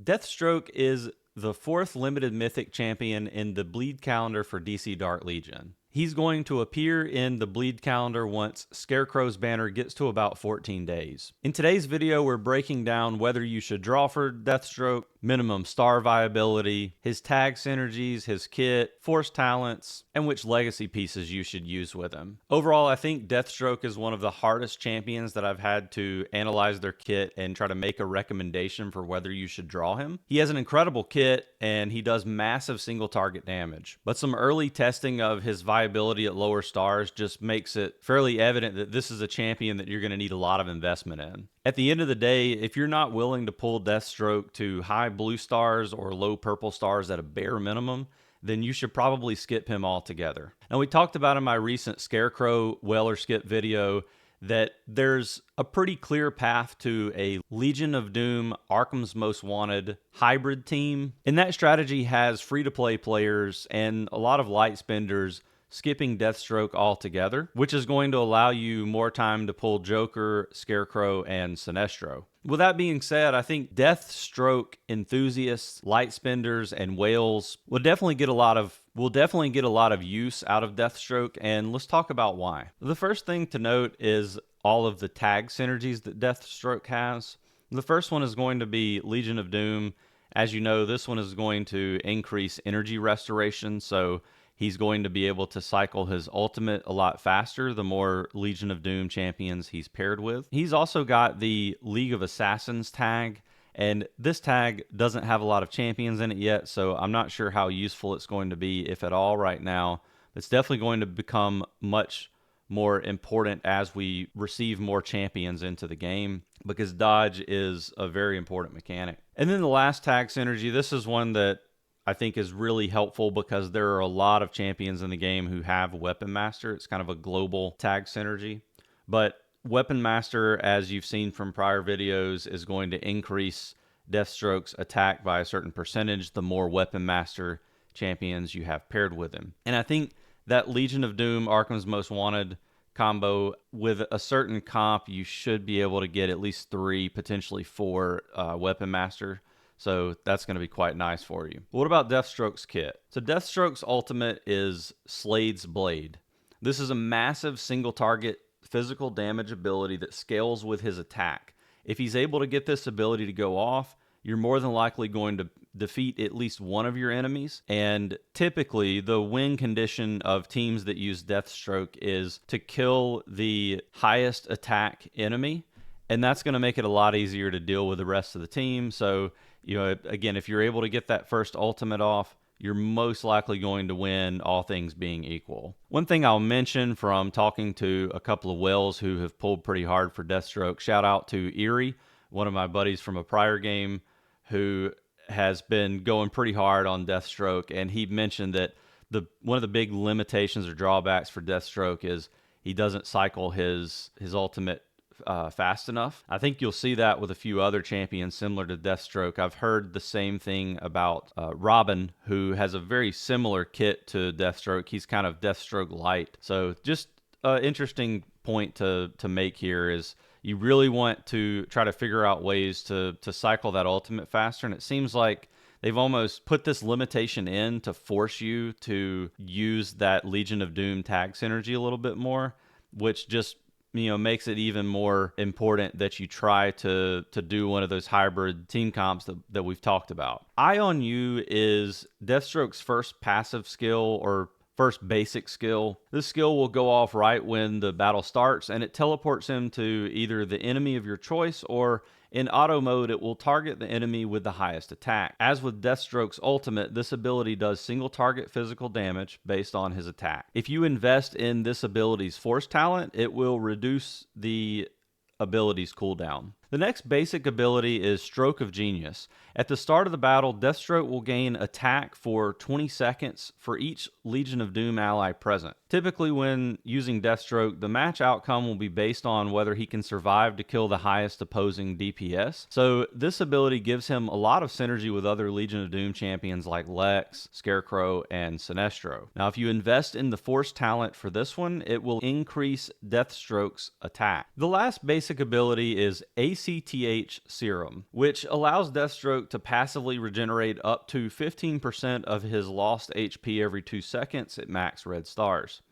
Deathstroke is the 4th limited mythic champion in the bleed calendar for DC Dark Legion. He's going to appear in the bleed calendar once Scarecrow's banner gets to about 14 days. In today's video, we're breaking down whether you should draw for Deathstroke, minimum star viability, his tag synergies, his kit, force talents, and which legacy pieces you should use with him. Overall, I think Deathstroke is one of the hardest champions that I've had to analyze their kit and try to make a recommendation for whether you should draw him. He has an incredible kit and he does massive single target damage, but some early testing of his viability at lower stars just makes it fairly evident that this is a champion that you're going to need a lot of investment in. At the end of the day, if you're not willing to pull Deathstroke to high blue stars or low purple stars at a bare minimum, then you should probably skip him altogether. Now, we talked about in my recent Scarecrow well or skip video that there's a pretty clear path to a Legion of Doom, Arkham's Most Wanted hybrid team. And that strategy has free-to-play players and a lot of light spenders skipping Deathstroke altogether, which is going to allow you more time to pull Joker, Scarecrow, and Sinestro. With that being said, I think Deathstroke enthusiasts, light spenders, and whales will definitely get a lot of use out of Deathstroke, and let's talk about why. The first thing to note is all of the tag synergies that Deathstroke has. The first one is going to be Legion of Doom. As you know, this one is going to increase energy restoration, so he's going to be able to cycle his ultimate a lot faster the more Legion of Doom champions he's paired with. He's also got the League of Assassins tag, and this tag doesn't have a lot of champions in it yet, so I'm not sure how useful it's going to be, if at all, right now. It's definitely going to become much more important as we receive more champions into the game, because dodge is a very important mechanic. And then the last tag synergy, this is one that I think is really helpful because there are a lot of champions in the game who have Weapon Master. It's kind of a global tag synergy. But Weapon Master, as you've seen from prior videos, is going to increase Deathstroke's attack by a certain percentage the more Weapon Master champions you have paired with him. And I think that Legion of Doom, Arkham's Most Wanted combo, with a certain comp, you should be able to get at least 3, potentially 4 Weapon Master. So that's going to be quite nice for you. What about Deathstroke's kit? So Deathstroke's ultimate is Slade's Blade. This is a massive single target physical damage ability that scales with his attack. If he's able to get this ability to go off, you're more than likely going to defeat at least one of your enemies. And typically, the win condition of teams that use Deathstroke is to kill the highest attack enemy. And that's going to make it a lot easier to deal with the rest of the team. So, you know, again, if you're able to get that first ultimate off, you're most likely going to win, all things being equal. One thing I'll mention from talking to a couple of whales who have pulled pretty hard for Deathstroke, shout out to Erie, one of my buddies from a prior game who has been going pretty hard on Deathstroke, and he mentioned that one of the big limitations or drawbacks for Deathstroke is he doesn't cycle his ultimate fast enough. I think you'll see that with a few other champions similar to Deathstroke. I've heard the same thing about Robin, who has a very similar kit to Deathstroke. He's kind of Deathstroke light. So just an interesting point to make here is you really want to try to figure out ways to cycle that ultimate faster. And it seems like they've almost put this limitation in to force you to use that Legion of Doom tag synergy a little bit more, which just makes it even more important that you try to do one of those hybrid team comps that we've talked about. Eye on You is Deathstroke's first passive skill or first basic skill. This skill will go off right when the battle starts, and it teleports him to either the enemy of your choice, or in auto mode, it will target the enemy with the highest attack. As with Deathstroke's ultimate, this ability does single target physical damage based on his attack. If you invest in this ability's force talent, it will reduce the ability's cooldown. The next basic ability is Stroke of Genius. At the start of the battle, Deathstroke will gain attack for 20 seconds for each Legion of Doom ally present. Typically, when using Deathstroke, the match outcome will be based on whether he can survive to kill the highest opposing DPS. So this ability gives him a lot of synergy with other Legion of Doom champions like Lex, Scarecrow, and Sinestro. Now, if you invest in the Force talent for this one, it will increase Deathstroke's attack. The last basic ability is Ace ACTH serum, which allows Deathstroke to passively regenerate up to 15% of his lost HP every 2 seconds at max red stars.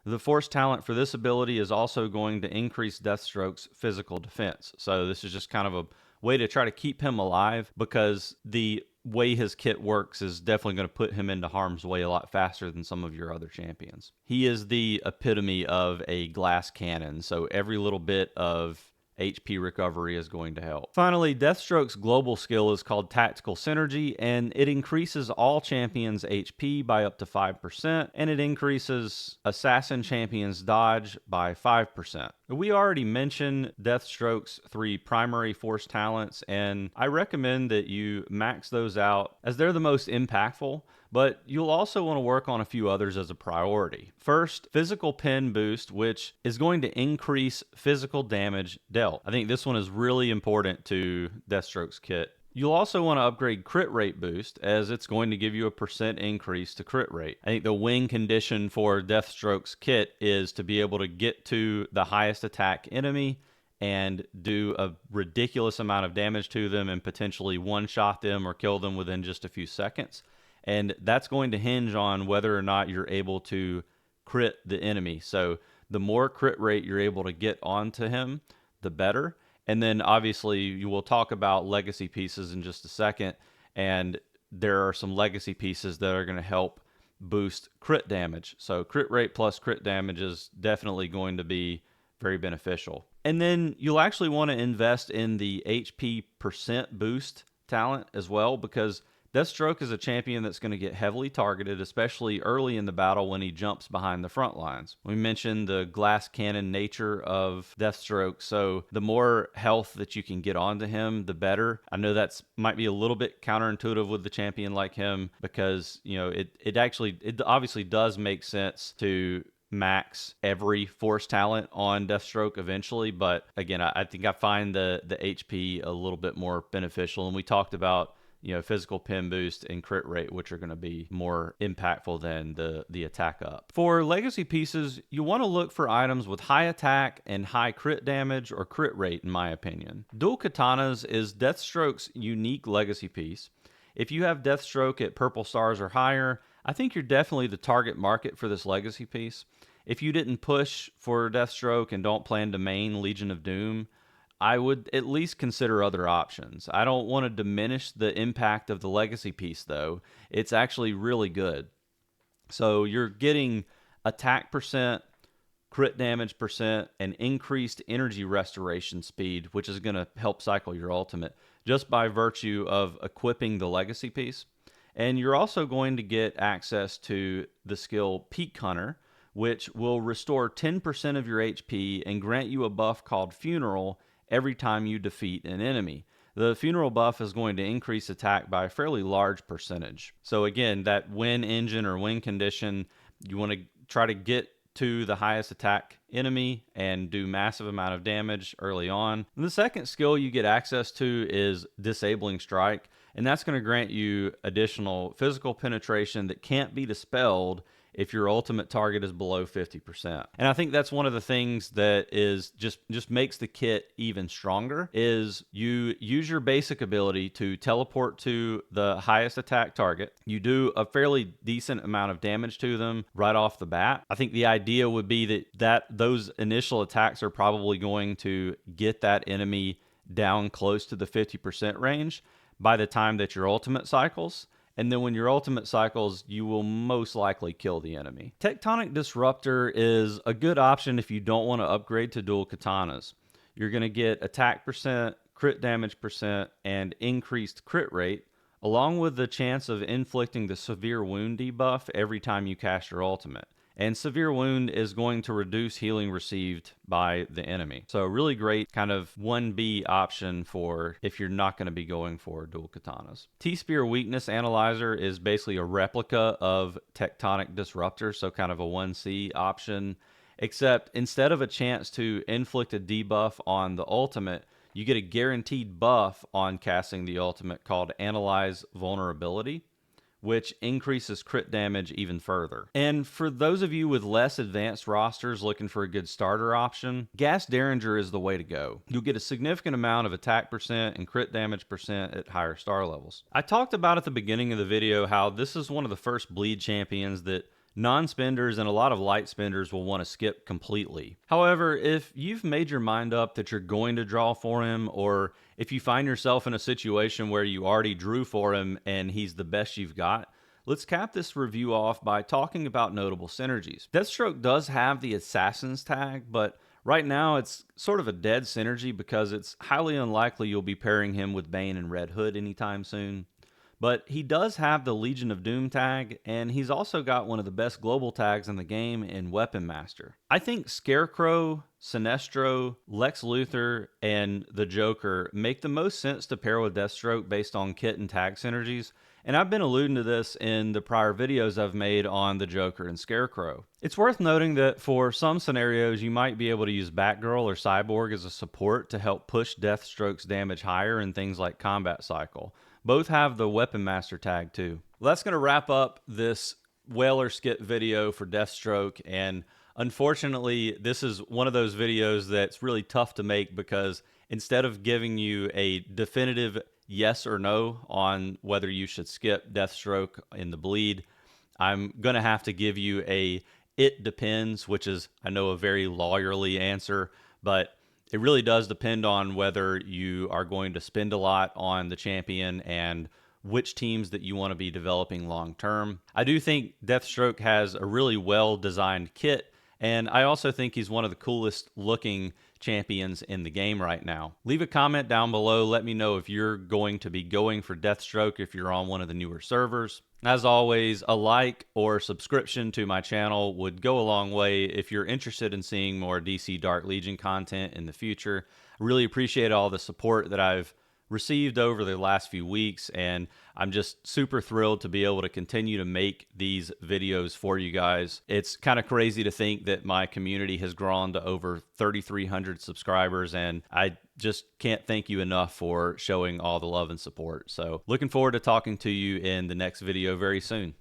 The force talent for this ability is also going to increase Deathstroke's physical defense. So this is just kind of a way to try to keep him alive, because the way his kit works is definitely going to put him into harm's way a lot faster than some of your other champions. He is the epitome of a glass cannon, so every little bit of HP recovery is going to help. Finally, Deathstroke's global skill is called Tactical Synergy, and it increases all champions' HP by up to 5%, and it increases Assassin champions' dodge by 5%. We already mentioned Deathstroke's 3 primary force talents, and I recommend that you max those out as they're the most impactful, but you'll also want to work on a few others as a priority. First, Physical Pen Boost, which is going to increase physical damage dealt. I think this one is really important to Deathstroke's kit. You'll also want to upgrade Crit Rate Boost, as it's going to give you a % increase to crit rate. I think the win condition for Deathstroke's kit is to be able to get to the highest attack enemy and do a ridiculous amount of damage to them and potentially one-shot them or kill them within just a few seconds. And that's going to hinge on whether or not you're able to crit the enemy. So the more crit rate you're able to get onto him, the better. And then obviously you will talk about legacy pieces in just a second. And there are some legacy pieces that are going to help boost crit damage. So crit rate plus crit damage is definitely going to be very beneficial. And then you'll actually want to invest in the HP % boost talent as well, because Deathstroke is a champion that's going to get heavily targeted, especially early in the battle when he jumps behind the front lines. We mentioned the glass cannon nature of Deathstroke, so the more health that you can get onto him, the better. I know that's might be a little bit counterintuitive with the champion like him, because it obviously does make sense to max every force talent on Deathstroke eventually, but again, I think I find the HP a little bit more beneficial, and we talked about physical pen boost and crit rate, which are going to be more impactful than the attack up. For legacy pieces, you want to look for items with high attack and high crit damage or crit rate, in my opinion. Dual Katanas is Deathstroke's unique legacy piece. If you have Deathstroke at purple stars or higher, I think you're definitely the target market for this legacy piece. If you didn't push for Deathstroke and don't plan to main Legion of Doom, I would at least consider other options. I don't want to diminish the impact of the legacy piece, though. It's actually really good. So you're getting attack %, crit damage %, and increased energy restoration speed, which is going to help cycle your ultimate just by virtue of equipping the legacy piece. And you're also going to get access to the skill Peak Hunter, which will restore 10% of your HP and grant you a buff called Funeral every time you defeat an enemy. The Funeral buff is going to increase attack by a fairly large percentage. So again, that win engine or win condition, you want to try to get to the highest attack enemy and do massive amount of damage early on. And the second skill you get access to is Disabling Strike, and that's going to grant you additional physical penetration that can't be dispelled if your ultimate target is below 50%. And I think that's one of the things that is just makes the kit even stronger, is you use your basic ability to teleport to the highest attack target. You do a fairly decent amount of damage to them right off the bat. I think the idea would be that those initial attacks are probably going to get that enemy down close to the 50% range by the time that your ultimate cycles. And then when your ultimate cycles, you will most likely kill the enemy. Tectonic Disruptor is a good option if you don't want to upgrade to dual katanas. You're going to get attack %, crit damage %, and increased crit rate, along with the chance of inflicting the Severe Wound debuff every time you cast your ultimate. And Severe Wound is going to reduce healing received by the enemy. So really great kind of 1B option for if you're not going to be going for dual katanas. T-Spear Weakness Analyzer is basically a replica of Tectonic Disruptor, so kind of a 1C option, except instead of a chance to inflict a debuff on the ultimate, you get a guaranteed buff on casting the ultimate called Analyze Vulnerability, which increases crit damage even further. And for those of you with less advanced rosters looking for a good starter option, Gas Derringer is the way to go. You'll get a significant amount of attack percent and crit damage percent at higher star levels. I talked about at the beginning of the video how this is one of the first bleed champions that non-spenders and a lot of light spenders will want to skip completely. However, if you've made your mind up that you're going to draw for him, or if you find yourself in a situation where you already drew for him and he's the best you've got, let's cap this review off by talking about notable synergies. Deathstroke does have the Assassin's tag, but right now it's sort of a dead synergy because it's highly unlikely you'll be pairing him with Bane and Red Hood anytime soon. But he does have the Legion of Doom tag, and he's also got one of the best global tags in the game in Weapon Master. I think Scarecrow, Sinestro, Lex Luthor, and the Joker make the most sense to pair with Deathstroke based on kit and tag synergies, and I've been alluding to this in the prior videos I've made on the Joker and Scarecrow. It's worth noting that for some scenarios you might be able to use Batgirl or Cyborg as a support to help push Deathstroke's damage higher in things like Combat Cycle. Both have the Weapon Master tag too. Well, that's going to wrap up this Whaler skip video for Deathstroke, and unfortunately this is one of those videos that's really tough to make because instead of giving you a definitive yes or no on whether you should skip Deathstroke in the bleed, I'm going to have to give you a it depends, which is, I know, a very lawyerly answer, but it really does depend on whether you are going to spend a lot on the champion and which teams that you want to be developing long term. I do think Deathstroke has a really well designed kit, and I also think he's one of the coolest looking champions in the game right now. Leave a comment down below. Let me know if you're going to be going for Deathstroke if you're on one of the newer servers. As always, a like or subscription to my channel would go a long way if you're interested in seeing more DC Dark Legion content in the future. I really appreciate all the support that I've received over the last few weeks, and I'm just super thrilled to be able to continue to make these videos for you guys. It's kind of crazy to think that my community has grown to over 3,300 subscribers, and I just can't thank you enough for showing all the love and support. So looking forward to talking to you in the next video very soon.